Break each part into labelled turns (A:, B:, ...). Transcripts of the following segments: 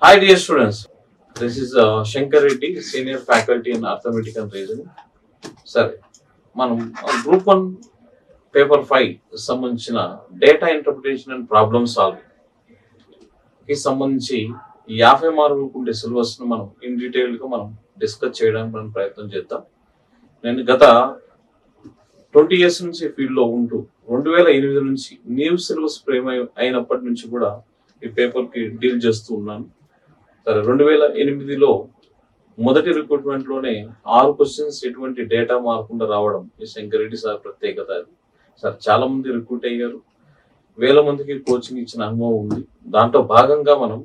A: Hi, dear students. This is Shankar Reddy, Senior Faculty in Arithmetic and Reasoning. సరే మనం group 1 paper 5 సంబంధించిన data interpretation and problem solving కి సంబంధించి 50 మార్కులకు ఉండే సిలబస్ ను మనం ఇన్ డీటెయిల్ గా మనం డిస్కస్ చేయడానికి మనం ప్రయత్నం చేద్దాం. నేను గత 20 ఇయర్స్ నుంచి ఫీల్డ్ లో ఉంటూ 2008 నుంచి న్యూ సిలబస్ ఫ్రేమ్ అయినప్పటి నుంచి కూడా ఈ పేపర్ కి డీల్ చేస్తూ ఉన్నాను. సరే 2008లో మొదటి రిక్రూట్మెంట్ లోనే 6 క్వశ్చన్స్ ఎటువంటి డేటా మార్కుండా రావడం ఈ శంకర్ రెడ్డి సార్ ప్రత్యేకత. సార్ చాలా మంది రిక్రూట్ అయ్యారు, వేల మందికి కోచింగ్ ఇచ్చిన అనుభవం ఉంది. దాంట్లో భాగంగా మనం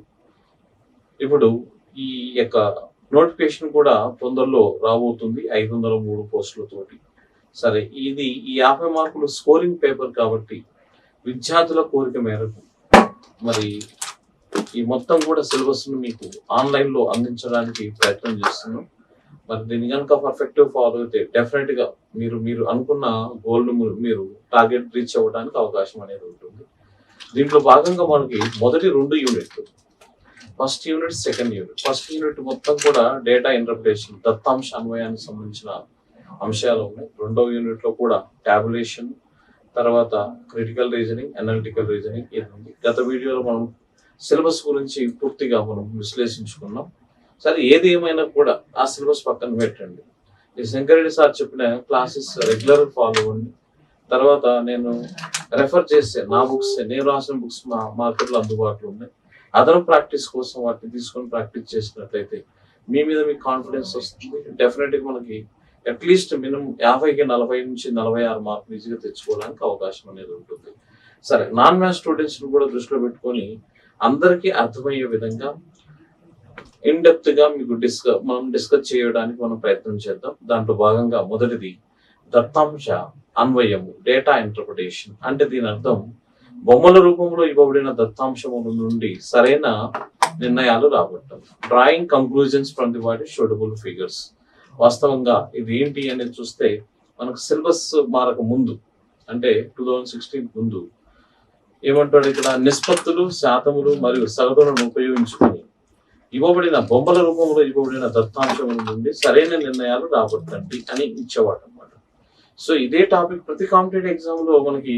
A: ఇప్పుడు ఈ యొక్క నోటిఫికేషన్ కూడా తొందరలో రాబోతుంది 503 పోస్టులతోటి. సరే ఇది ఈ 50 మార్కులు స్కోరింగ్ పేపర్ కాబట్టి విద్యార్థుల కోరిక మేరకు మరి ఈ మొత్తం కూడా సిలబస్ ను మీకు ఆన్లైన్ లో అందించడానికి ప్రయత్నం చేస్తున్నాం. మరి దీన్ని కనుక పర్ఫెక్ట్ ఫాలో అయితే డెఫినెట్ గా మీరు అనుకున్న గోల్ ను మీరు టార్గెట్ రీచ్ అవ్వడానికి అవకాశం అనేది ఉంటుంది. దీంట్లో భాగంగా మనకి మొదటి 2 యూనిట్లు, first unit, second unit. First unit మొత్తం కూడా డేటా ఇంటర్ప్రిటేషన్, దత్తాంశ అన్వయానికి సంబంధించిన అంశాలు ఉన్నాయి. రెండవ యూనిట్ లో కూడా టాబులేషన్, తర్వాత క్రిటికల్ రీజనింగ్, అనలిటికల్ రీజనింగ్ ఇది ఉంది. గత వీడియోలో మనం సిలబస్ గురించి పూర్తిగా మనం విశ్లేషించుకున్నాం. సరే ఏది ఏమైనా కూడా ఆ సిలబస్ పక్కన పెట్టండి. ఈ శంకర్ రెడ్డి సార్ చెప్పిన క్లాసెస్ రెగ్యులర్ ఫాలో అవ్వండి. తర్వాత నేను రెఫర్ చేస్తే నా బుక్స్, నేను రాసిన బుక్స్ మా మార్కెట్లో అందుబాటులో ఉన్నాయి. అదర్ ప్రాక్టీస్ కోసం వాటిని తీసుకొని ప్రాక్టీస్ చేసినట్లయితే మీ మీద మీకు కాన్ఫిడెన్స్ వస్తుంది. డెఫినెట్ గా మనకి అట్లీస్ట్ మినిమం 50కి 40 నుంచి 46 మార్కులు ఈజీగా తెచ్చుకోవడానికి అవకాశం అనేది ఉంటుంది. సరే నాన్ మ్యాథ్స్ స్టూడెంట్స్ ను కూడా దృష్టిలో పెట్టుకొని అందరికీ అర్థమయ్యే విధంగా ఇన్ డెప్త్ గా మీకు మనం డిస్కస్ చేయడానికి మనం ప్రయత్నం చేద్దాం. దాంట్లో భాగంగా మొదటిది దత్తాంశ అన్వయము, డేటా ఇంటర్ప్రిటేషన్. అంటే దీని అర్థం బొమ్మల రూపంలో ఇవ్వబడిన దత్తాంశముల నుండి సరైన నిర్ణయాలు రాబట్టడం. డ్రాయింగ్ కంక్లూజన్స్ ఫ్రమ్ ది వాటి షూటబుల్ ఫిగర్స్. వాస్తవంగా ఇది ఏంటి అనేది చూస్తే మనకు సిలబస్ మారక ముందు అంటే 2016 ముందు ఏమంటాడు ఇక్కడ, నిష్పత్తులు, శాతములు మరియు సగటులను ఉపయోగించుకొని ఇవ్వబడిన బొమ్మల రూపంలో ఇవ్వబడిన దత్తాంశముల నుండి సరైన నిర్ణయాలు రాబట్టండి అని ఇచ్చేవాడు అనమాట. సో ఇదే టాపిక్ ప్రతి కాంపిటేటివ్ ఎగ్జామ్ లో మనకి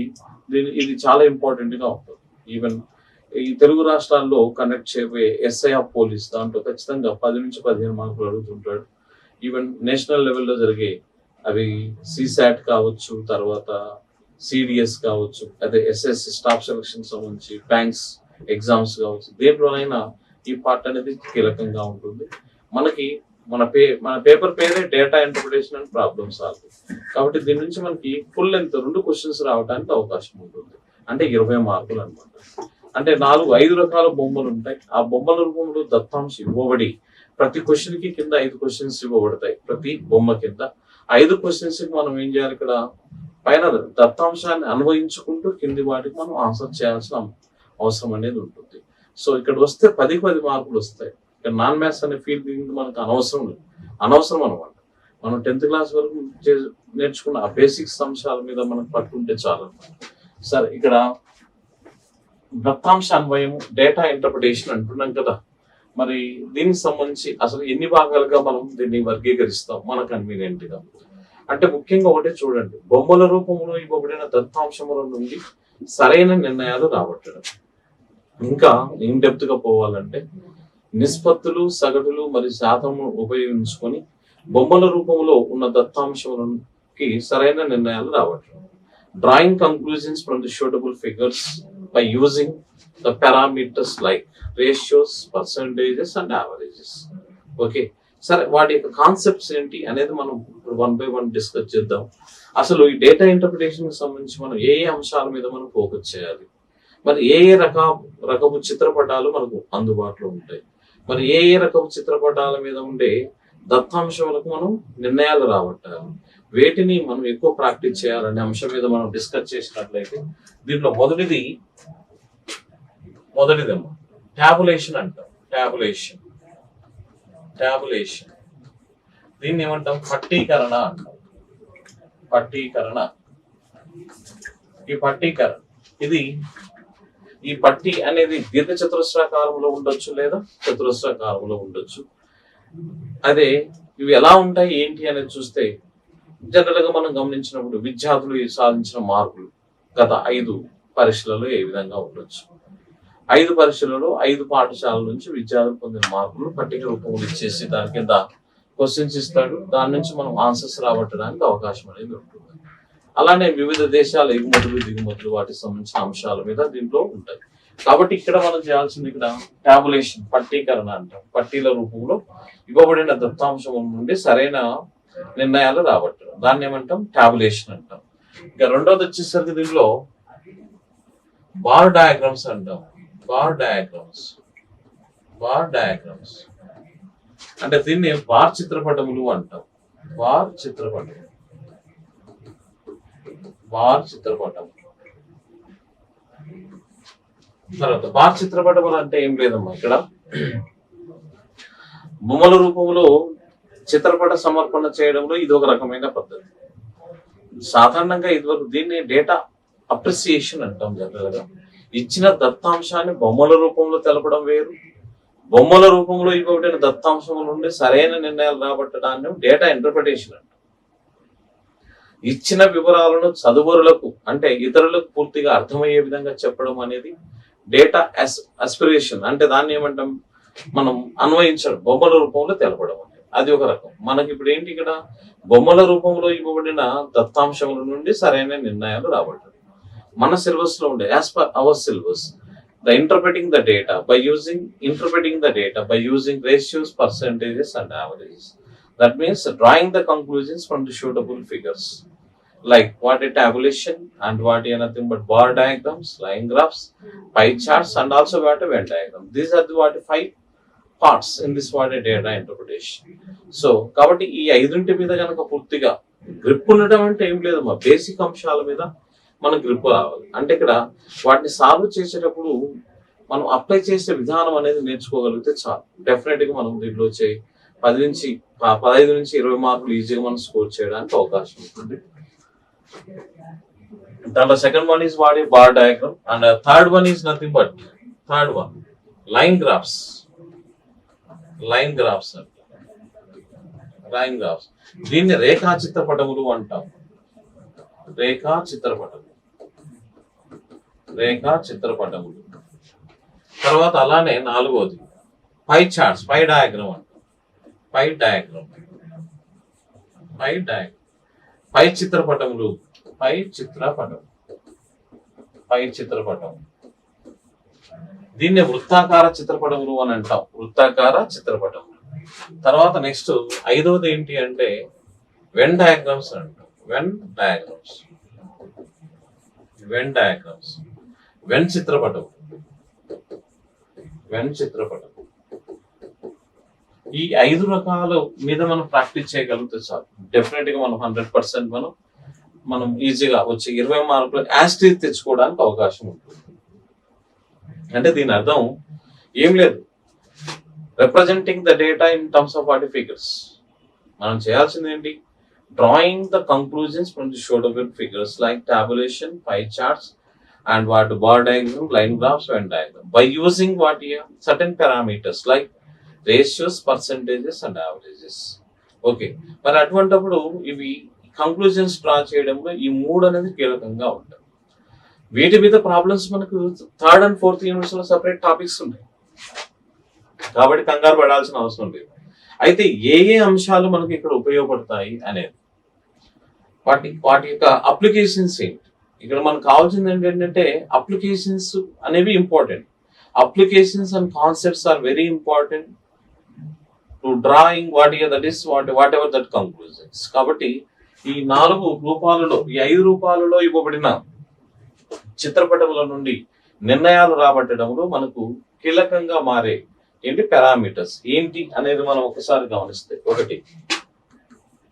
A: ఇది చాలా ఇంపార్టెంట్ గా ఉంటుంది. ఈవెన్ ఈ తెలుగు రాష్ట్రాల్లో కండక్ట్ చేయబోయే ఎస్ఐ ఆఫ్ పోలీస్ దాంట్లో ఖచ్చితంగా 10 నుంచి 15 మార్కులు అడుగుతుంటాడు. ఈవెన్ నేషనల్ లెవెల్లో జరిగే అవి సిసాట్ కావచ్చు, తర్వాత సిడిఎస్ కావచ్చు, అదే ఎస్ఎస్సి స్టాఫ్ సెలక్షన్ సంబంధించి బ్యాంక్స్ ఎగ్జామ్స్ కావచ్చు, దేంట్లోనైనా ఈ పార్ట్ అనేది కీలకంగా ఉంటుంది. మనకి మన పేపర్ పేరే data interpretation and problem solving కాబట్టి దీని నుంచి మనకి ఫుల్ లెంత్ 2 క్వశ్చన్స్ రావడానికి అవకాశం ఉంటుంది. అంటే 20 మార్కులు అనమాట. అంటే 5 రకాల బొమ్మలు ఉంటాయి. ఆ బొమ్మల రూపంలో దత్తాంశం ఇవ్వబడి ప్రతి క్వశ్చన్ కి కింద 5 క్వశ్చన్స్ ఇవ్వబడతాయి. ప్రతి బొమ్మ కింద 5 క్వశ్చన్స్ కి మనం ఏం చేయాలి, ఇక్కడ పైన దత్తాంశాన్ని అన్వయించుకుంటూ కింది వాటికి మనం ఆన్సర్ చేయాల్సిన అవసరం అనేది ఉంటుంది. సో ఇక్కడ వస్తే 10కి 10 మార్కులు వస్తాయి. ఇక్కడ నాన్ మ్యాథ్స్ అనే ఫీల్డ్ మనకు అనవసరం అనమాట. మనం 10th క్లాస్ వరకు నేర్చుకున్న ఆ బేసిక్స్ అంశాల మీద మనకు పట్టుకుంటే చాలు. సరే ఇక్కడ దత్తాంశ అన్వయం, డేటా ఇంటర్ప్రిటేషన్ అంటున్నాం కదా. మరి దీనికి సంబంధించి అసలు ఎన్ని భాగాలుగా మనం దీన్ని వర్గీకరిస్తాం మన కన్వీనియంట్ గా అంటే ముఖ్యంగా ఒకటే చూడండి, బొమ్మల రూపంలో ఇవ్వబడిన దత్తాంశముల నుండి సరైన నిర్ణయాలు రాబట్టడం. ఇంకా ఇన్ డెప్త్ గా పోవాలంటే నిష్పత్తులు, సగటులు మరియు శాతము ఉపయోగించుకొని బొమ్మల రూపంలో ఉన్న దత్తాంశములకి సరైన నిర్ణయాలు రాబట్టడం. Drawing conclusions from the suitable figures by using the parameters like ratios, percentages and averages. Okay, సరే వాటి యొక్క కాన్సెప్ట్స్ ఏంటి అనేది మనం 1 by 1 డిస్కస్ చేద్దాం. అసలు ఈ డేటా ఇంటర్ప్రిటేషన్ కి సంబంధించి మనం ఏ అంశాల మీద మనం ఫోకస్ చేయాలి, మరి ఏ రకపు చిత్రపటాలు మనకు అందుబాటులో ఉంటాయి, మరి ఏ రకపు చిత్రపటాల మీద ఉండే దత్తాంశములకు మనం నిర్ణయాలు రాబట్టాలి, వేటిని మనం ఎక్కువ ప్రాక్టీస్ చేయాలనే అంశం మీద మనం డిస్కస్ చేసినట్లయితే దీంట్లో మొదటిదేమో టాబులేషన్ అంటాం. టాబులేషన్ దీన్ని ఏమంటాం, పట్టీకరణ అంటాం. ఈ పట్టీకరణ ఇది ఈ పట్టి అనేది దీర్ఘ చతురస్రాకారంలో ఉండొచ్చు లేదా చతురస్రాకారంలో ఉండొచ్చు. అదే ఇవి ఎలా ఉంటాయి ఏంటి అనేది చూస్తే జనరల్ గా మనం గమనించినప్పుడు విద్యార్థులు సాధించిన మార్కులు గత 5 పరీక్షలలో ఏ విధంగా ఉండొచ్చు. 5 పరీక్షలలో 5 పాఠశాలల నుంచి విద్యార్థులు పొందిన మార్కులు పట్టిక రూపంలో ఇచ్చేసి దాని కింద క్వశ్చన్స్ ఇస్తాడు. దాని నుంచి మనం ఆన్సర్స్ రాబట్టడానికి అవకాశం అనేది ఉంటుంది. అలానే వివిధ దేశాల ఎగుమతులు దిగుమతులు వాటికి సంబంధించిన అంశాల మీద దీంట్లో ఉంటాయి. కాబట్టి ఇక్కడ మనం చేయాల్సింది ఇక్కడ టాబులేషన్ పట్టీకరణ అంటాం. పట్టీల రూపంలో ఇవ్వబడిన దత్తాంశం నుండి సరైన నిర్ణయాలు రాబట్టడం దాన్ని ఏమంటాం టాబులేషన్ అంటాం. ఇంకా రెండోది వచ్చేసరికి దీంట్లో బార్ డయాగ్రామ్స్ అంటాం. బార్ డయాగ్రామ్స్ అంటే దీన్ని బార్ చిత్రపటములు అంటాం. బార్ చిత్రపటం తర్వాత బార్ చిత్రపటములు అంటే ఏం లేదమ్మా, ఇక్కడ బొమ్మల రూపంలో చిత్రపట సమర్పణ చేయడంలో ఇది ఒక రకమైన పద్ధతి. సాధారణంగా ఇదివరకు దీన్ని డేటా అప్రిసియేషన్ అంటాం. జనరల్ గా ఇచ్చిన దత్తాంశాన్ని బొమ్మల రూపంలో తెలపడం వేరు, బొమ్మల రూపంలో ఇవ్వబడిన దత్తాంశం నుండి సరైన నిర్ణయాలు రాబట్టడాన్ని డేటా ఇంటర్ప్రిటేషన్ అంటాం. ఇచ్చిన వివరాలను చదువరులకు అంటే ఇతరులకు పూర్తిగా అర్థమయ్యే విధంగా చెప్పడం అనేది డేటా అస్పిరేషన్ అంటే దాన్ని ఏమంటాం మనం అన్వయించడం, బొమ్మల రూపంలో తెలపడం అనేది అది ఒక రకం. మనకి ఇప్పుడు ఏంటి ఇక్కడ బొమ్మల రూపంలో ఇవ్వబడిన దత్తాంశముల నుండి సరైన నిర్ణయాలు రాబట్టడం. మన సిలబస్ లో ఉండే as per hour syllabus interpreting the data by using ratios, percentages and averages. That means drawing the conclusions from the suitable figures. Like what a tabulation and what are nothing but bar diagrams, line graphs, pie charts and also what a Venn diagram. These are the 5 parts in this what a data interpretation. So కాబట్టి ఈ 5 మీద కనుక పూర్తిగా grip ఉండటం అంటే ఏం లేదమ్మా, basic అంశాల మీద మనకు గ్రిప్ రావాలి. అంటే ఇక్కడ వాటిని సాల్వ్ చేసేటప్పుడు మనం అప్లై చేసే విధానం అనేది నేర్చుకోగలిగితే చాలు. డెఫినెట్ గా మనం దీంట్లో వచ్చే 15 నుంచి 20 మార్కులు ఈజీగా మనం స్కోర్ చేయడానికి అవకాశం ఉంటుంది. దాంట్లో సెకండ్ వన్ ఈజ్ వాడే bar diagram and third one is nothing but line graphs. దీన్ని రేఖా చిత్రపటములు అంటాం. రేఖా చిత్రపటములు తర్వాత అలానే 4వది పై చార్ట్స్, పై డయాగ్రామ్ అంటాం. పై చిత్రపటములు దీన్ని వృత్తాకార చిత్రపటములు అని అంటాం. తర్వాత నెక్స్ట్ 5వది ఏంటి అంటే వెన్ డయాగ్రామ్స్ అంటాం. వెన్ చిత్రపటం. ఈ 5 రకాల మీద మనం ప్రాక్టీస్ చేయగలిగితే చాలు. డెఫినెట్ గా మనం 100% మనం ఈజీగా వచ్చి 20 మార్కులు యాస్టీజ్ తెచ్చుకోవడానికి అవకాశం ఉంటుంది. అంటే దీని అర్థం ఏం లేదు, representing the data in terms of వాటి ఫిగర్స్. మనం చేయాల్సింది ఏంటి, drawing the conclusions from the suitable figures like tabulation, pie charts and what bar diagram, line graphs, Venn diagram by using what here certain parameters like ratios, percentages and averages. Okay, మరి అటువంటిప్పుడు ఇవి conclusions draw చేయడంలో ఈ 3 అనేది కీలకంగా ఉంటాయి. వీటి మీద ప్రాబ్లమ్స్ మనకు 3rd and 4th యూనిట్స్ లో సెపరేట్ టాపిక్స్ ఉంటాయి కాబట్టి కంగారు పడాల్సిన అవసరం లేదు. అయితే ఏ అంశాలు మనకి ఇక్కడ ఉపయోగపడతాయి అనేది వాటి యొక్క అప్లికేషన్స్ ఏంటి, ఇక్కడ మనకు కావాల్సింది ఏంటంటే అప్లికేషన్స్ అనేవి important. Applications and concepts are very important to drawing whatever that conclusions. కాబట్టి ఈ 4 రూపాలలో ఈ 5 రూపాలలో ఇవ్వబడిన చిత్రపటముల నుండి నిర్ణయాలు రాబట్టడంలో మనకు కీలకంగా మారే ఏంటి పారామీటర్స్ ఏంటి అనేది మనం ఒకసారి గమనిస్తే, ఒకటి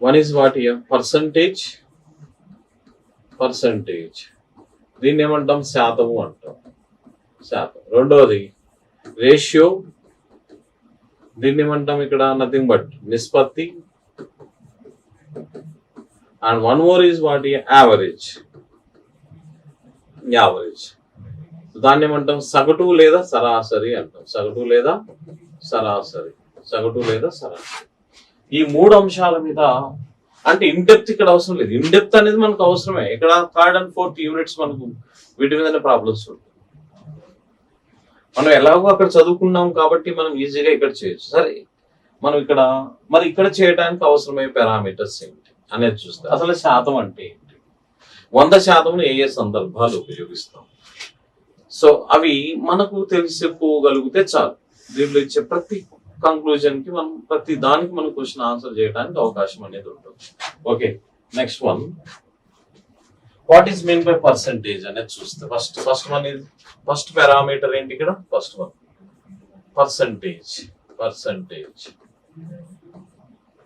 A: one is what here percentage, దీన్ని ఏమంటాం శాతము అంటాం. రెండవది రేషియో, దీన్ని ఏమంటాం ఇక్కడ నథింగ్ బట్ నిష్పత్తి. And one more is what average. దాన్ని ఏమంటాం? సగటు లేదా సరాసరి అంటాం. సగటు లేదా సరాసరి, సగటు లేదా సరాసరి. ఈ 3 అంశాల మీద అంటే ఇన్ డెప్త్ ఇక్కడ అవసరం లేదు. ఇన్ డెప్త్ అనేది మనకు అవసరమే. ఇక్కడ 3rd and 4th యూనిట్స్ మనకు వీటి మీదనే ప్రాబ్లమ్స్ ఉంటాయి. మనం ఎలాగో అక్కడ చదువుకున్నాం కాబట్టి మనం ఈజీగా ఇక్కడ చేయొచ్చు. సరే, మనం ఇక్కడ మరి ఇక్కడ చేయడానికి అవసరమయ్యే పారామీటర్స్ ఏంటి అనేది చూస్తే అసలు శాతం అంటే ఏంటి, 100% ఏ ఏ సందర్భాలు ఉపయోగిస్తాం. సో అవి మనకు తెలుసుకోగలిగితే చాలు. దీంట్లో ఇచ్చే ప్రతి కంక్లూజన్ కి మనం ప్రతి దానికి మనం క్వశ్చన్ ఆన్సర్ చేయడానికి అవకాశం అనేది ఉంటుంది. Okay, next one, what is mean by percentage అనేది చూస్తే ఫస్ట్ వన్ ఇది ఫస్ట్ పారామీటర్ ఏంటి ఇక్కడ? First one percentage. పర్సెంటేజ్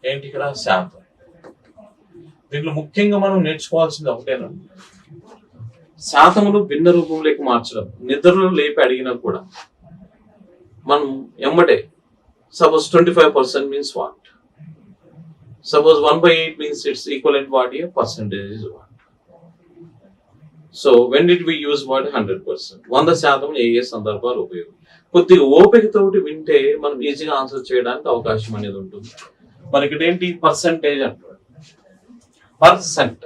A: ఏంటి ఇక్కడ? శాతం. దీంట్లో ముఖ్యంగా మనం నేర్చుకోవాల్సింది ఒకటేనా, శాతములు భిన్న రూపంలోకి మార్చడం. నిద్రలో లేపి అడిగినా కూడా మనం ఎమ్మటే suppose 25% means what? Suppose 1/8 means it's equivalent what here? Percentage is what? So when did we use what? 100%. 100% ఏ ఏ సందర్భాలు ఉపయోగం. కొద్దిగా ఓపికతోటి వింటే మనం ఈజీగా ఆన్సర్ చేయడానికి అవకాశం అనేది ఉంటుంది. మరి ఇక్కడ ఏంటి? పర్సెంటేజ్ అంటారు. Percent.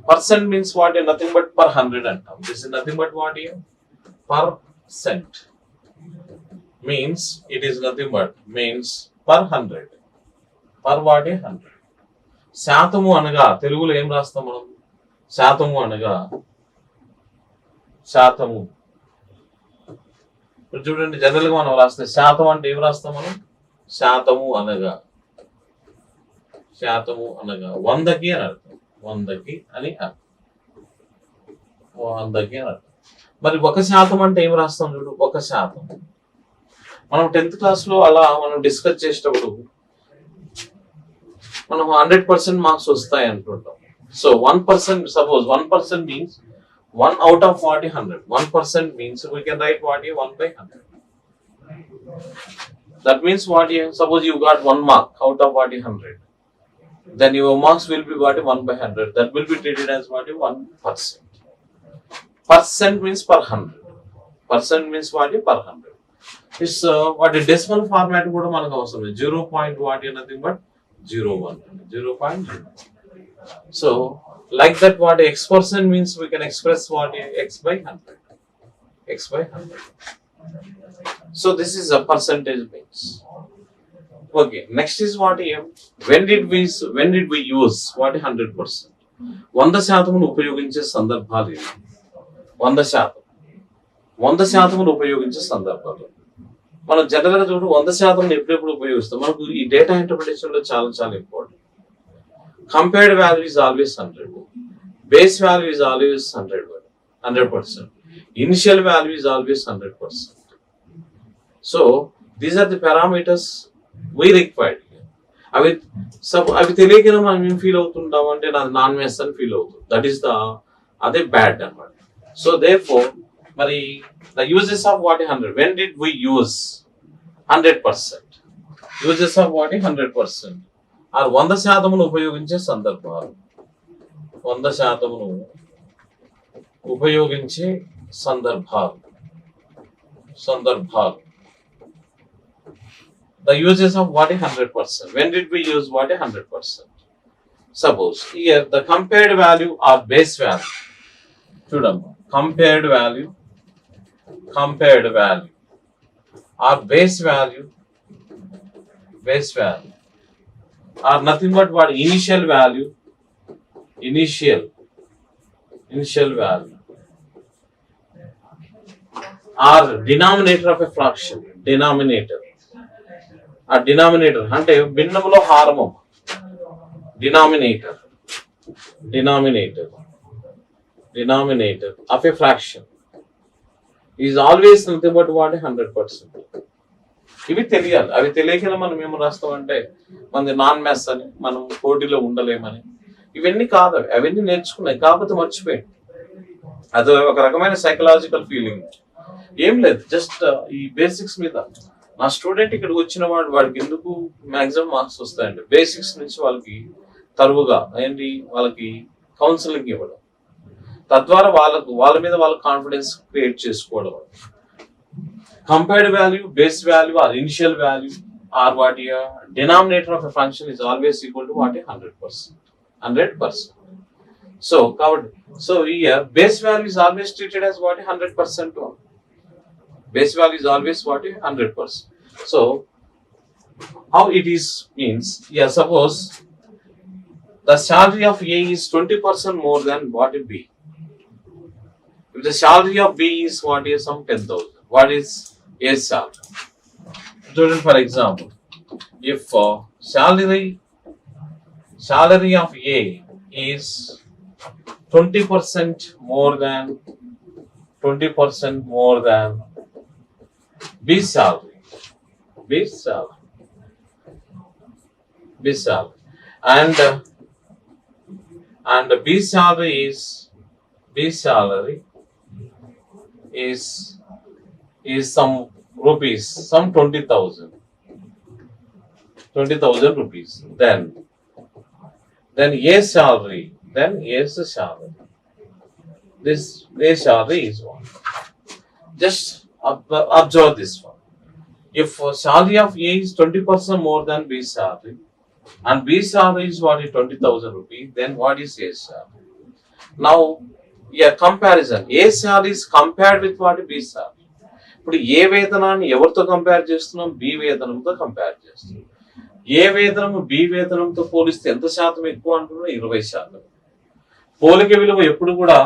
A: Percent means what? Nothing but per 100 అంటాం. This is nothing but what here? Percent. Means it is nothing but means per 100. Per what? 100. శాతము అనగా తెలుగులో ఏం రాస్తాం మనం? శాతము అనగా శాతము. ఇప్పుడు చూడండి, జనరల్ గా మనం రాస్తే శాతం అంటే ఏం రాస్తాం మనం? శాతము అనగా 100కి అని అర్థం. 100కి అని అర్థం. 100కి అని అర్థం. మరి 1% అంటే ఏం రాస్తాం చూడు? 1%. మనం 10th క్లాస్ లో అలా మనం డిస్కస్ చేసేటప్పుడు మనం 100% మార్క్స్ వస్తాయి అంటుంటాం. So 1%, suppose 1% means 1 out of 100. 1% means we can write what here? 1/100. That means what here? Suppose you got 1 mark out of 100. Then your marks will be what? 1/100. That will be treated as what? 1%. Percent means per 100. Percent means what? Per 100. It's what a decimal format కూడా మనకు అవసరం. 0. what? Nothing but 0.1. 0.0. So like that what x% means we can express what? x/100. x/100. So this is a percentage means. Okay, next is what here? When did we use what? 100%. 100% ఉపయోగించే సందర్భాలు ఇవి. 100% ఉపయోగించే సందర్భాలు మనం general గా చూడు 100% ఎప్పుడెప్పుడు ఉపయోగిస్తాం. మనకు ఈ డేటా ఇంటర్ప్రిటేషన్ లో చాలా చాలా important. Compared value is always 100. Base value is always 100%. Initial value is always 100%. So these are the parameters we required. అవి తెలియకనే మనం ఏం ఫీల్ అవుతుంటాం అంటే నాది నాన్ మెస్ అని ఫీల్ అవుతుంది. దట్ ఈస్ అదే బ్యాడ్ అన్నమాట. సో దేర్ఫోర్ మరి the uses of what 100. When did we use 100%? Uses of what 100% or 100% ఉపయోగించే సందర్భాలు. 100% ఉపయోగించే సందర్భాలు. The uses of what? 100%. When did we use what? 100%. Suppose here the compared value or base value. Chudamma, compared value or base value are nothing but what? Initial value or denominator of a fraction. ఆ denominator అంటే భిన్నములో హారము. Denominator of a fraction is always nothing but what? 100%. ఇవి తెలియాలి. అవి తెలియకనే మనం ఏం రాస్తామంటే మనది నాన్ మ్యాథ్స్ అని, మనం పోటీలో ఉండలేమని. ఇవన్నీ కాదు, అవన్నీ నేర్చుకున్నాయి కాకపోతే మర్చిపోయింది. అది ఒక రకమైన సైకలాజికల్ ఫీలింగ్. ఏం లేదు, జస్ట్ ఈ బేసిక్స్ మీద. నా స్టూడెంట్ ఇక్కడికి వచ్చిన వాడికి ఎందుకు మాక్సిమం మార్క్స్ వస్తాయండి? బేసిక్స్ నుంచి వాళ్ళకి తరువుగా ఏంటి వాళ్ళకి కౌన్సిలింగ్ ఇవ్వడం. తద్వారా వాళ్ళ మీద వాళ్ళ కాన్ఫిడెన్స్ క్రియేట్ చేసుకోవడం. Compared value, base value or initial value or what your denominator of a function is always equal to what? 100%. 100%. So here base value is always treated as what? 100%. Base value is always what? 100%. So how it is means, yeah, suppose the salary of A is 20% more than what it be. If the salary of B is what? Is some 10,000. What is A's salary? Student, for example, if salary of A is 20% more than B's salary, and B's salary is some rupees, some 20,000 rupees. Then A's salary, this A salary is what? Just observe this one. If salary of A is 20% more than B's salary, and B's salary is what? Is 20,000 rupees, then what is A's salary? Now, yeah, comparison. A salary is compared with what? B salary. ఇప్పుడు ఏ వేతనాన్ని ఎవరితో compare చేస్తున్నాం? B వేతనంతో compare చేస్తున్నాం. ఏ వేతనము B వేతనంతో పోలిస్తే ఎంత శాతం ఎక్కువ అంటున్నాం? 20%. పోలిక విలువ ఎప్పుడు కూడా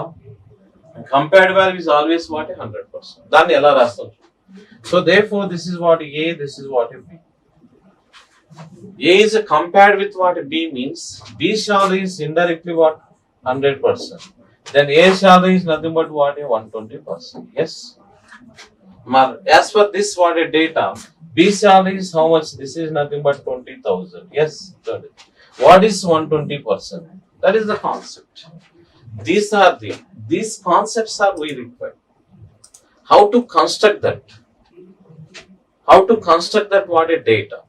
A: compared value is always what? 100%. దాన్ని ఎలా రాస్తాం? So therefore this is what A, this is what B. A is compared with what B means B salary is indirectly what? 100%. Then A salary is nothing but what? 120%. Yes. As per this what a data, B salary is how much? This is nothing but 20,000. Yes. What is 120%? That is the concept. These concepts are we require. How to construct that? What a data?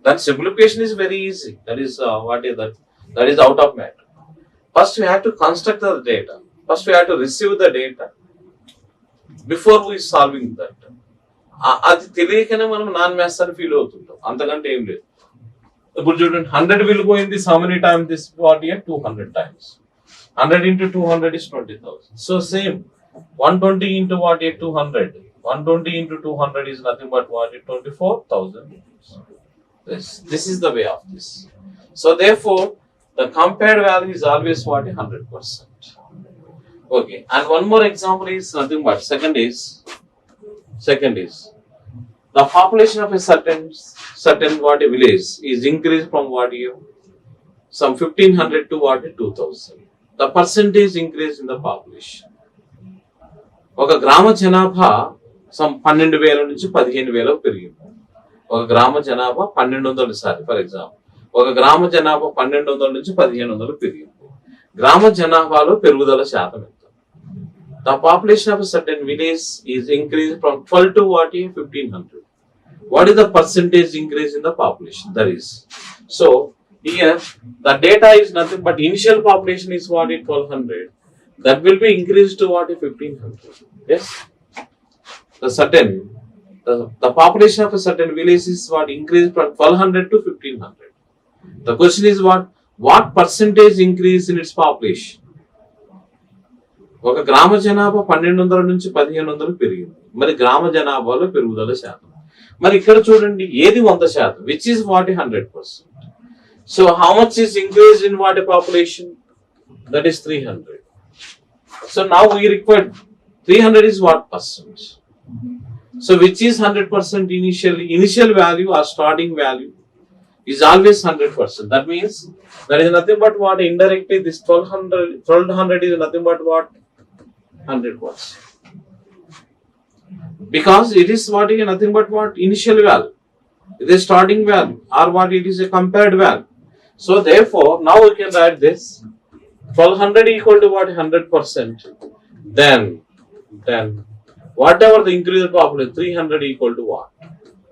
A: That simplification is very easy. That is what is that? That is out of matter. First we have to construct the data. First we have to receive the data before we solving that. అది తెలియకనే మనం non maths అని feel అవుతుంటాం, అంతకంటే ఏం లేదు. ఇప్పుడు చూడండి, 100 will go in this how many times? This what here? 200 times. 100 into 200 is 20,000. So same 120 into what here? 200. 120 into 200 is nothing but what? 24,000. This is the way of this. So therefore the compared value is always what? 100%. Okay, and one more example is nothing but second is the population of a certain what a village is increased from what year? Some 1500 to what? 2000. The percentage increase in the population. ఒక గ్రామ జనాభా some 12,000 నుంచి 15,000 పెరిగింది. ఒక గ్రామ జనాభా 1200 for example ఒక గ్రామ జనాభా 1200 నుంచి 1500 పెరిగింది. గ్రామ జనాభాలో పెరుగుదల శాతం ఎంత? The population of a certain village is increased from 12 to what? 1500. What is the percentage increase in the population? That is. So here the data is nothing but initial population is what? 1200. That will be increased to what? 1500. Yes. The population of a certain village is what? Increased from 1200 to 1500. The question is what percentage increase in its population? ఒక గ్రామ జనాభా 1200 నుంచి 1500 పెరిగింది. మరి గ్రామ జనాభాలో పెరుగుదల శాతం. మరి ఇక్కడ చూడండి, ఏది 100%, which is what? 100%. So how much is increased in what a population? That is 300. So now we require 300 is what percent? So which is 100% initial value or starting value is always 100%. That means that is nothing but what? Indirectly this 1200 is nothing but what? 100%. Because it is what? Nothing but what? Initial value. It is starting value or what? It is a compared value. So therefore now we can write this 1200 equal to what? 100%. Then whatever the increased population 300 equal to what?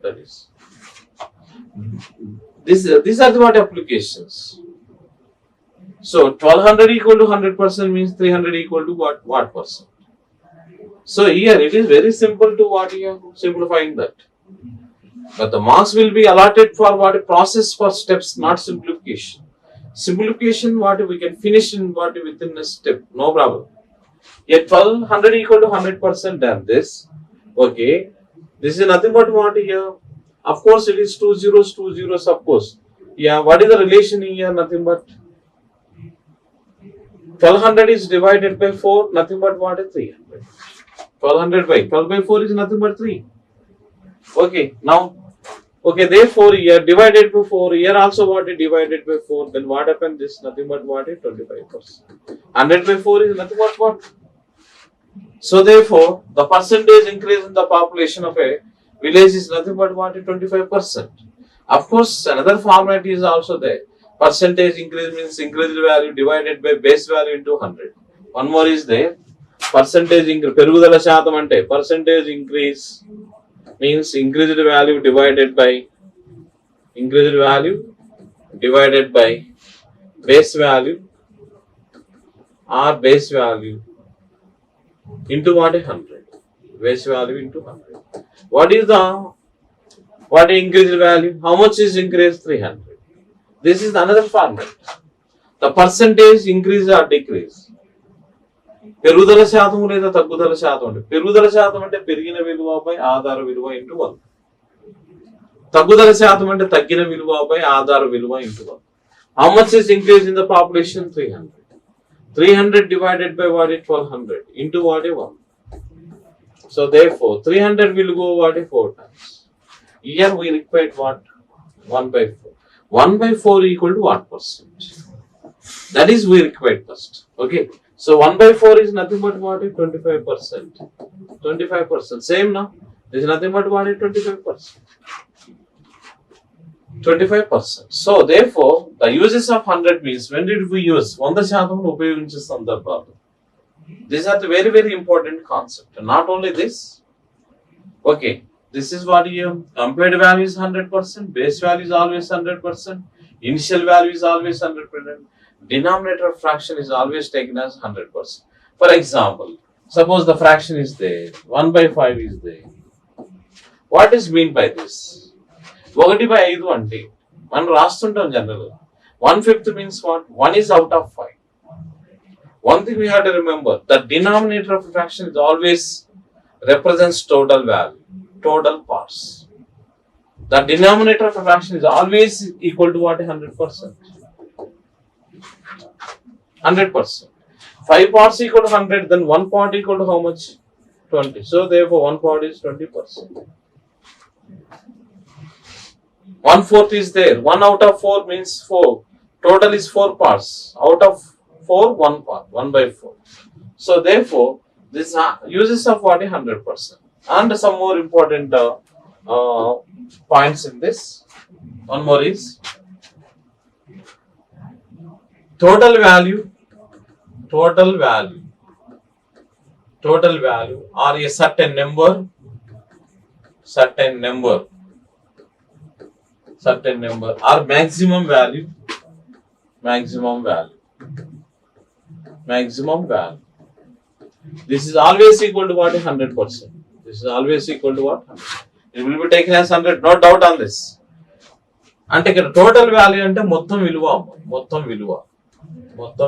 A: That is. These are the what applications. So 1200 equal to 100% means 300 equal to what percent? So here it is very simple to what here, simplifying that. But the marks will be allotted for what process for steps, not simplification. Simplification, what we can finish in what within a step, no problem. Yet 1200 equal to 100% than this. Okay, this is nothing but what here. Of course, it is two zeros, of course. Yeah, what is the relation here? Nothing but 1200 is divided by 4, nothing but what is 300. 1200 by 12 by 4 is nothing but 3. Okay, now, okay, therefore here divided by 4, here also what is divided by 4, then what happens? This nothing but what is 25%. 100 by 4 is nothing but what? So therefore, the percentage increase in the population of a village is nothing but what is 25%. Of course, another format is also there. Percentage increase means increased value divided by base value into 100. One more is there. Percentage increase, పెరుగుదల శాతం అంటే percentage increase means increased value divided by base value or base value into what is 100. Base value into 100. What is increased value? How much is increased? 300. This is another format. The percentage increase or decrease. పెరుగుదల శాతం లేదా తగ్గుదల శాతం అంటే పెరుగుదల శాతం అంటే పెరిగిన విలువపై ఆధార విలువ ఇంటూ 1. తగ్గుదల శాతం అంటే తగ్గిన విలువపై ఆధార విలువ into 1. How much is increase in the population? 300. 300 divided by what is 1200 into what is 1. So therefore 300 will go what is 4 times. Here we require what? 1 by 4. 1 by 4 equal to what percent? That is we require first. Okay. So 1 by 4 is nothing but what is 25%. 25%. Same now. This is nothing but what is 25%. 25%. So therefore, the uses of 100 means when did we use? 100% ఉపయోగించే సందర్భాలు. These are the very, very important concept. And not only this. Okay. This is what you compared value is 100%. Base value is always 100%. Initial value is always 100%. Denominator of fraction is always taken as 100%. For example, suppose the fraction is there, 1 by 5 is there. What is mean by this? 1 by 5 అంటే మనం రాస్తుంటాం general. 1/5 means what? 1 is out of 5. One thing we have to remember, the denominator of fraction is always represents total value, total parts. The denominator of fraction is always equal to what? 100%. 100%. 5 parts equal to 100, then 1 part equal to how much? 20. So therefore 1 part is 20%. 1/4 is there. 1 out of 4 means 4. Total is 4 parts. Out of 4, 1 part. 1 by 4. So therefore, this uses of what is 100%. And some more important points in this. One more is total value or a certain number or maximum value. This is always equal to what? 100%. This is always equal to what? 100. It will be taken as 100. No doubt on this. అంటే ఇక్కడ total value అంటే మొత్తం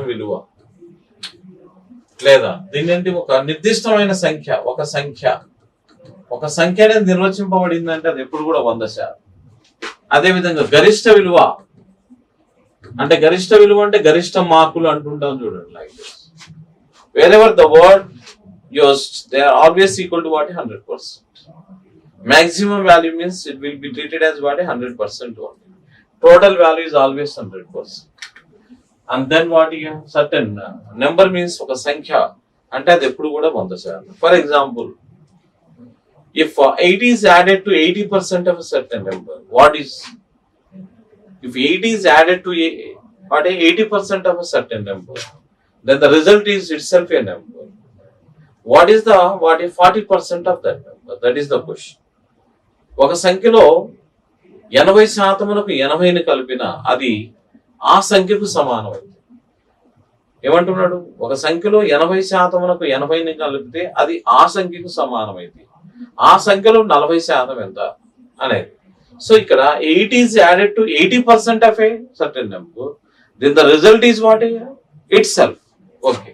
A: విలువ లేదా దీన్ని ఒక నిర్దిష్టమైన సంఖ్య ఒక సంఖ్య అనేది నిర్వచింపబడిందంటే అది ఎప్పుడు కూడా 100%. అదే విధంగా గరిష్ట విలువ అంటే గరిష్ట మార్కులు అంటుంటాం చూడండి. Like this wherever the word used, they are always equal to what? 100%. Maximum value means it will be treated as what? 100% only. Total value is always 100%. And then what? Certain number means ఒక సంఖ్య అంటే అది ఎప్పుడు కూడా 100%. For example, if 80 is added to 80% of a certain number, if 80 is added to 80% of a certain number, then the result is itself a number. What is 40% of that number? That is the question. ఒక సంఖ్యలో 80%కు 80ని కలిపిన అది ఆ సంఖ్యకు సమానమైంది. ఏమంటున్నాడు, ఒక సంఖ్యలో 80%కు 80ని కలిపితే అది ఆ సంఖ్యకు సమానమైంది, ఆ సంఖ్యలో 40% ఎంత అనేది. సో ఇక్కడ 8 is added to 80% of a certain number, then the result is what itself. Okay,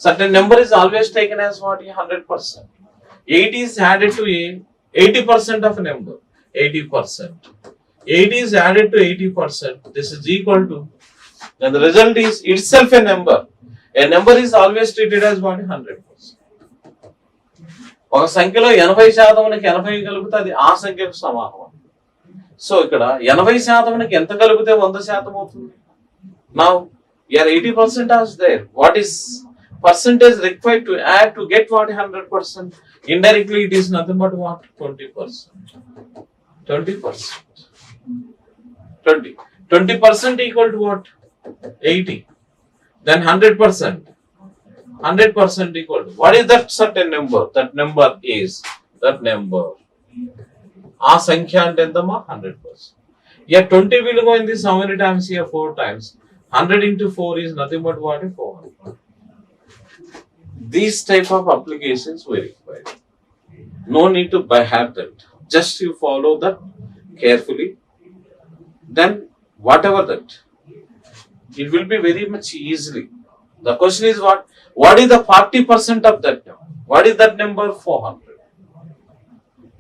A: certain number is always taken as what 100%. 8 is added to a 80% of a number, 80%. 8 is added to 80%. This is equal to, then the result is itself a number. A number is always treated as what 100%. ఒక సంఖ్యలో 80%కి 80 కలిపితే అది ఆ సంఖ్యకు సమానం. So ఇక్కడ 80%కి ఎంత కలిపితే 100% అవుతుంది? Now here 80% is there. What is percentage required to add to get what 100%? Indirectly it is nothing but what 20%. 20%. 20% equal to what? 80. Then 100%. 100% equal to what is that certain number? That number is that number. ఆ సంఖ్య అంటే ఎంతమ్మా 100%. Here 20 will go in this how many times here? 4 times. 100 into 4 is nothing but what? 400. These type of applications we require. No need to by heart that. Just you follow that carefully. Then whatever that, it will be very much easily. The question is what? What is the 40% of that number? What is that number? 400.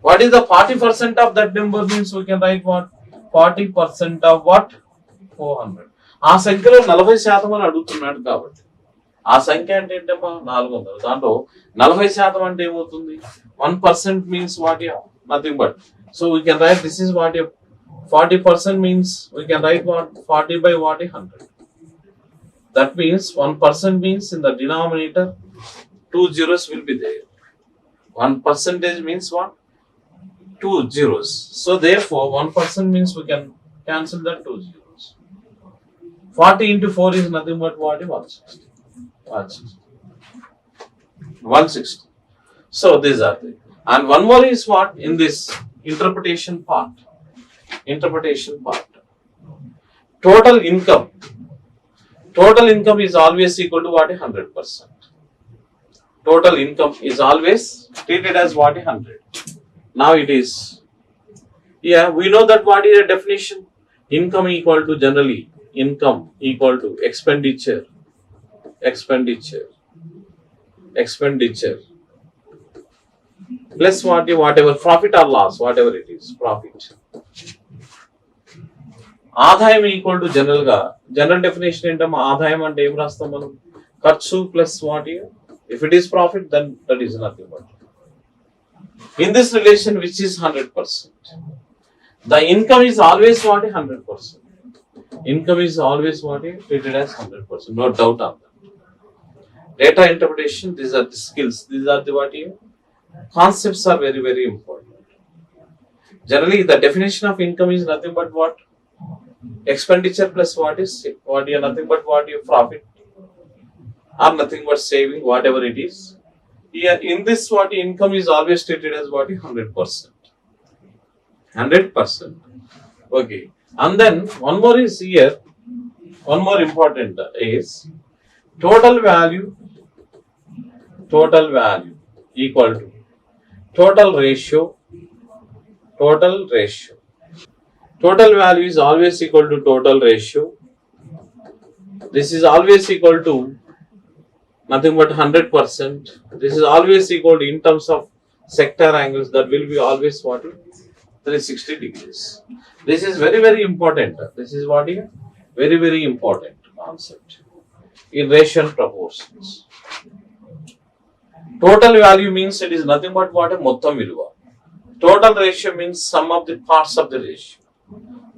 A: What is the 40% of that number? Means we can write what? 40% of what? 400. ఆ సంఖ్యలో 40% అని అడుగుతున్నాడు కాబట్టి ఆ సంఖ్య అంటే ఏంటమ్మా 400. దాంట్లో 40% అంటే ఏమవుతుంది? 1% means what? Nothing but. So we can write this is what 40% means we can write what 40 by what 100. That means 1% means in the denominator 2 zeros will be there. 1% means what? 2 zeros. So therefore 1% means we can cancel that 2 zeros. 40 into 4 is nothing but what? 160. 160. So these are the. And one more is what? In this interpretation part. Total income. Total income is always equal to what? 100%. Total income is always treated as what? 100. Now it is. Yeah, we know that what is the definition? Income equal to generally income equal to expenditure plus whatever profit or loss, whatever it is, profit. ఆదాయం equal to general definition ఏంటమ్మా? ఆదాయం అంటే ఏం రాస్తాం మనం? ఖర్చు plus what? If it is profit then that is nothing but. In this relation which is 100%, the income is always what? 100%. Income is always what? Treated as 100%. No doubt on that. Data interpretation, these are the skills. These are the what? Concepts are very, very important. Generally, the definition of income is nothing but what? Expenditure plus what is nothing but what? Profit or nothing but saving, whatever it is. Here in this what? Income is always treated as what? 100%. 100%. Okay. And then one more is here. One more important is total value equal to total ratio. Total value is always equal to total ratio. This is always equal to nothing but 100%. This is always equal to in terms of sector angles, that will be always what? 360 degrees. This is very, very important. This is what? Very, very important concept in ratio and proportions. Total value means it is nothing but what? Mottam viluva. Total ratio means sum of the parts of the ratio.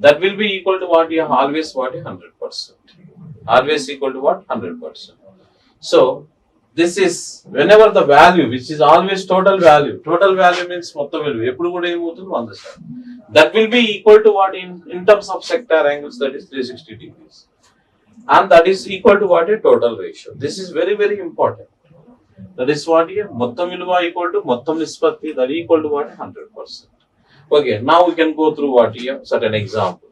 A: That will be equal to what? Always what? 100%. Always equal to what? 100%. So this is whenever the value which is always total value means mottam viluva eppudu kuda em avutundi 100%. That will be equal to what? In terms of sector angles, that is 360 degrees, and that is equal to what? Total ratio. This is very, very important. That is what? Mottam viluva equal to mottam nispatti, that equal to what? 100%. Okay, now we can go through what? Certain example.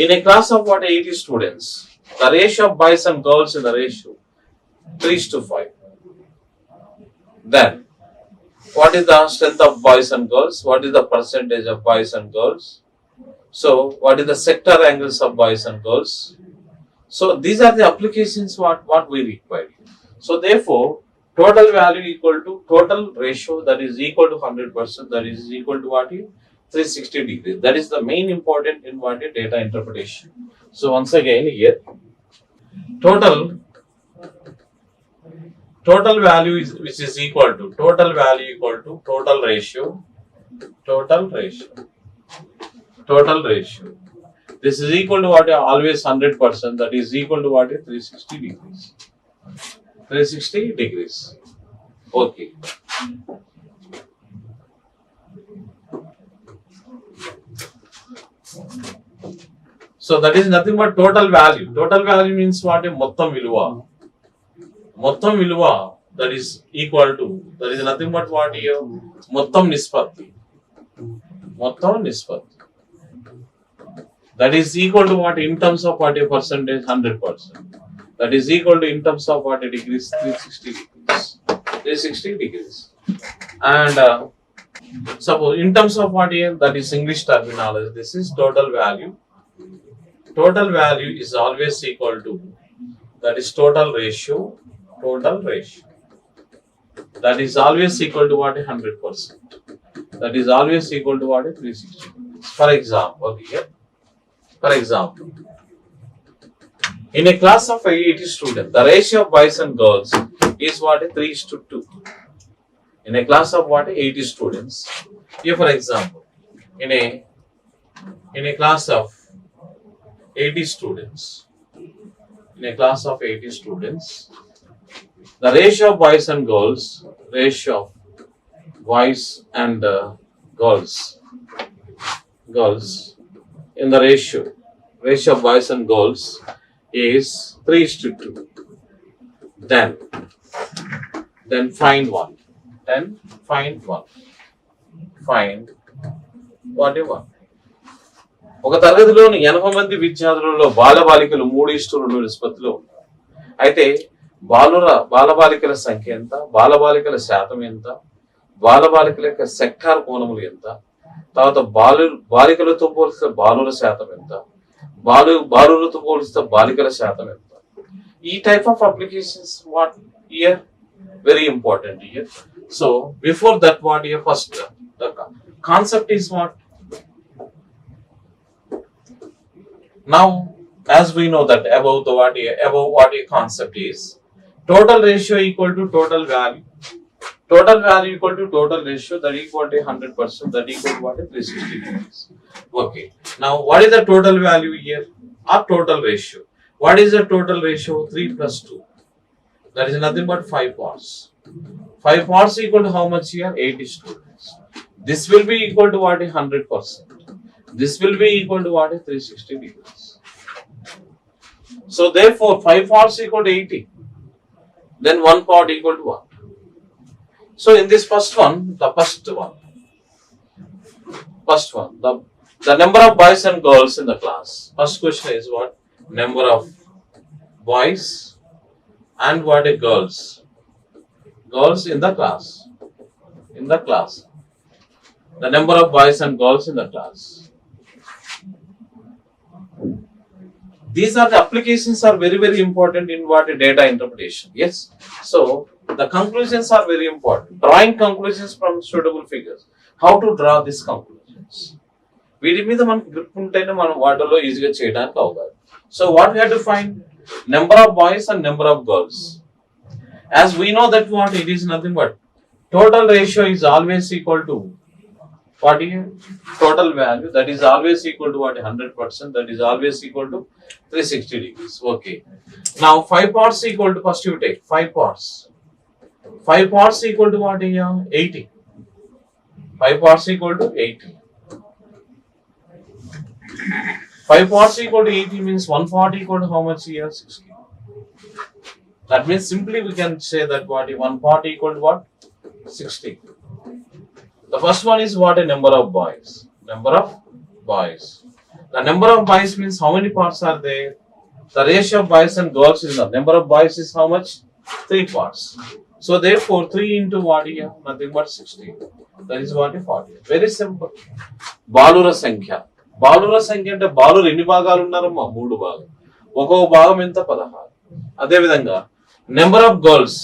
A: In a class of what? 80 students, the ratio of boys and girls in the ratio 3:5. Then, what is the strength of boys and girls? What is the percentage of boys and girls? So, what is the sector angles of boys and girls? So, these are the applications what we require. So, therefore, total value equal to total ratio, that is equal to 100%, that is equal to what is 360 degrees. That is the main important in what is data interpretation. So, once again here, total value is which is equal to total value equal to total ratio. This is equal to what is always 100%, that is equal to what is 360 degrees. 360 degrees. Okay. So that is nothing but total value. Total value means what? Mottam viluva. Mottam viluva, that is equal to, that is nothing but what here? Mottam nispatti. Mottam nispatti. That is equal to what in terms of what a percentage? 100%. That is equal to in terms of what a degrees? 360 degrees. 360 degrees. And suppose in terms of what here? That is English terminology. This is total value. Total value is always equal to, that is total ratio. That is always equal to what? 100%. That is always equal to what? 360 degrees. For example, here. For example, in a class of 80 students, the ratio of boys and girls is what? 3:2. In a class of what? 80 students. Here, for example, in a class of 80 students, the ratio of boys and girls, in the ratio of boys and girls is 3:2. Then find one. Find whatever. ఒక తరగతిలోని 80 మంది విద్యార్థులలో బాలబాలికలు 3:2 నిష్పత్తిలో ఉన్నారు. అయితే బాలబాలికల సంఖ్య ఎంత, బాలబాలికల శాతం ఎంత, బాలబాలికల యొక్క సెక్టార్ కోణములు ఎంత, తర్వాత బాలికలతో పోలిస్తే బాలుల శాతం ఎంత, బాలులతో పోలిస్తే బాలికల శాతం ఎంత. ఈ type of applications what here very important here. So before that, what here first the concept is what? Now, as we know that above what a concept is, total ratio equal to total value. Total value equal to total ratio, that equal to 100%, that equal to what? 360 degrees. Okay. Now, what is the total value here? Or total ratio. What is the total ratio? 3 plus 2. That is nothing but 5 parts. 5 parts equal to how much here? 80 students. This will be equal to what? 100%. This will be equal to what? 360 degrees. So therefore, 5 parts equal to 80. Then 1 part equal to what? So in this first one, the number of boys and girls in the class. First question is what? Number of boys and what a girls in the class. The number of boys and girls in the class. These are the applications are very, very important in what data interpretation. Yes. So the conclusions are very important. Drawing conclusions from suitable figures. How to draw these conclusions? వీటి మీద మనకు grip ఉంటేనే మనం వాటిలో ఈజీగా చేయడానికి అవకాశం. So what we have to find? Number of boys and number of girls. As we know that what it is nothing but total ratio is always equal to what is total value, that is always equal to what? 100%, that is always equal to 360 degrees. Okay. Now 5 parts equal to, first you take 5 parts. 5 parts equal to what here? 80. 5 parts equal to 80. 5 parts equal to 80 means 1 part equal to how much here? 60. That means simply we can say that what 1 part equal to what? 60. The first one is what? A number of boys. The number of boys means how many parts are there? The ratio of boys and girls is the number of boys is how much? 3 parts. So therefore 3 into what here? Nothing but 16. That is what 40. Very simple. బాలుర సంఖ్య అంటే బాలురు ఎన్ని భాగాలు ఉన్నారమ్మా? 3 భాగాలు. ఒక్కొక్క భాగం ఎంత? 16. అదే విధంగా number of girls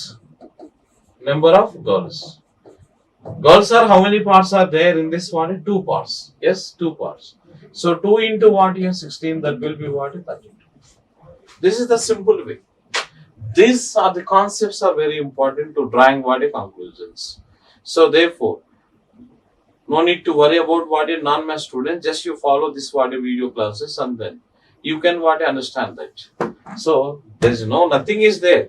A: girls are how many parts are there in this one? 2 parts. Yes, 2 parts. So 2 into what here? 16. That will be what? 32. This is the simple way. These are the concepts are very important to drawing what conclusions. So therefore, no need to worry about what a non-math student. Just you follow this what video classes and then you can what understand that. So there is nothing is there.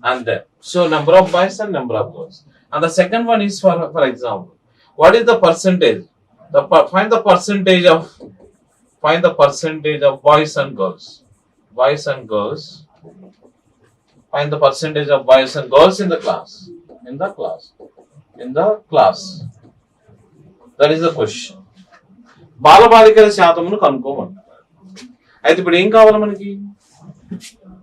A: And then so number of boys and number of girls. And the second one is for example, what is the percentage? Find the percentage of boys and girls. Find the percentage of boys and girls in the class. That is the question. బాలబాలికల శాతమును కనుక్కోమంటున్నారు. అయితే ఇప్పుడు ఏం కావాలి మనకి?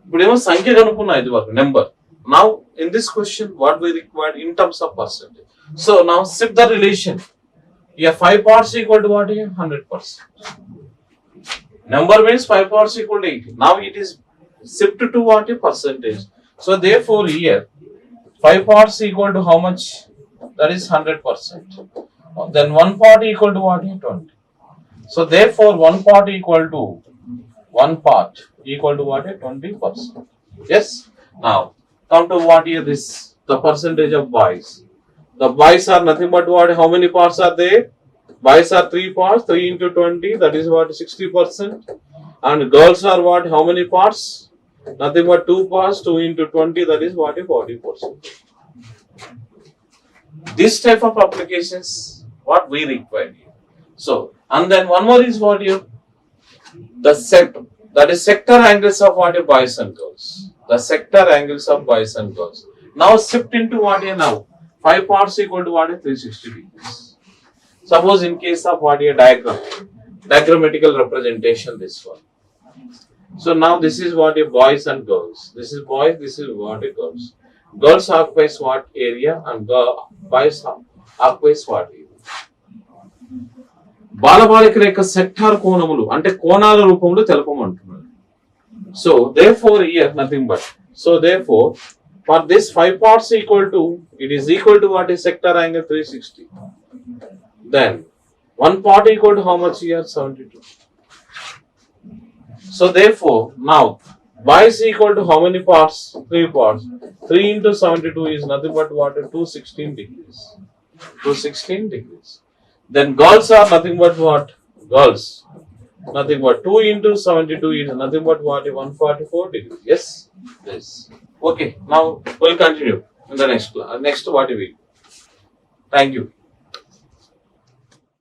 A: ఇప్పుడేమో సంఖ్య కనుక్కున్నా ఇది వరకు number. Now in this question what we require in terms of percentage. So now shift the relation. Here 5 parts equal to what here? 100%. Number means 5 parts equal to 80. Now it is shift to what a percentage. So therefore here 5 parts equal to how much? That is 100%. Then 1 part equal to what? 20. So therefore 1 part equal to what? 20%. Yes. Now come to what here? This the percentage of boys. The boys are nothing but what? How many parts are there? Boys are 3 parts. 3 into 20. That is what? 60%. And girls are what? How many parts? Nothing but 2 parts. 2 into 20. That is what? 40%. This type of applications what we require here. So and then one more is what here? The that is sector angles of what? Boys and girls. The sector angles of boys and girls. Now shift into what here now? 5 parts equal to what? 360 degrees. Suppose in case of what here? Diagrammatical representation this one. So now this is what a boys and girls. This is boys, this is what a girls. Girls occupies what area and boys occupies what area. బాలబాలికల యొక్క sector కోణములు అంటే కోణాల రూపంలో తెలపమంటున్నాడు. So therefore here nothing but. So therefore for this 5 parts equal to, it is equal to what is sector angle 360. Then 1 part equal to how much here? 72. So therefore now boys equal to how many parts? 3 parts. 3 into 72 is nothing but what? 216 degrees. 216 degrees. Then girls are nothing but what? Girls. Nothing but 2 into 72 is nothing but what? 144 degrees. Yes? Yes. Okay. Now we'll continue in the next class. Next what we? Thank you.